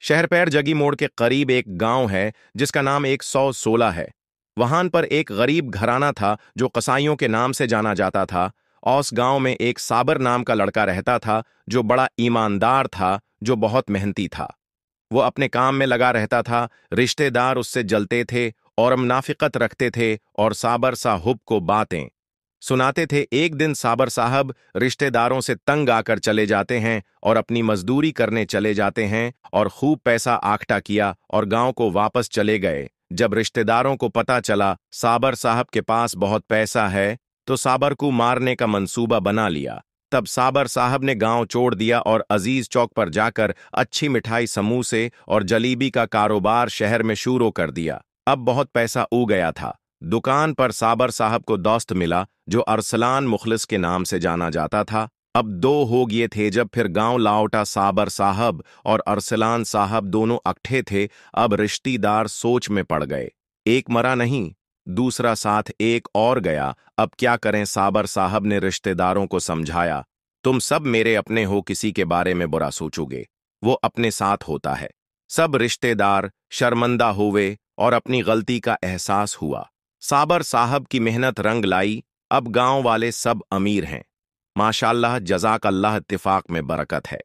शहरपैर जगी मोड़ के करीब एक गांव है जिसका नाम 116 है। वहां पर एक गरीब घराना था जो कसाईयों के नाम से जाना जाता था। और उस गांव में एक साबर नाम का लड़का रहता था जो बड़ा ईमानदार था, जो बहुत मेहनती था। वो अपने काम में लगा रहता था। रिश्तेदार उससे जलते थे और मुनाफिकत रखते थे और साबर साहब को बातें सुनाते थे। एक दिन साबर साहब रिश्तेदारों से तंग आकर चले जाते हैं और अपनी मजदूरी करने चले जाते हैं और खूब पैसा आखटा किया और गांव को वापस चले गए। जब रिश्तेदारों को पता चला साबर साहब के पास बहुत पैसा है, तो साबर को मारने का मंसूबा बना लिया। तब साबर साहब ने गांव छोड़ दिया और अजीज चौक पर जाकर अच्छी मिठाई, समूसे और जलीबी का कारोबार शहर में शुरू कर दिया। अब बहुत पैसा ऊ गया था। दुकान पर साबर साहब को दोस्त मिला जो अरसलान मुखलिस के नाम से जाना जाता था। अब दो हो गए थे। जब फिर गांव लाउटा साबर साहब और अरसलान साहब दोनों अकट्ठे थे। अब रिश्तेदार सोच में पड़ गए। एक मरा नहीं, दूसरा साथ एक और गया। अब क्या करें? साबर साहब ने रिश्तेदारों को समझाया, तुम सब मेरे अपने हो, किसी के बारे में बुरा सोचोगे वो अपने साथ होता है। सब रिश्तेदार शर्मंदा हुए और अपनी गलती का एहसास हुआ। साबर साहब की मेहनत रंग लाई। अब गांव वाले सब अमीर हैं। माशाल्लाह, जज़ाक अल्लाह, इत्तिफाक में बरकत है।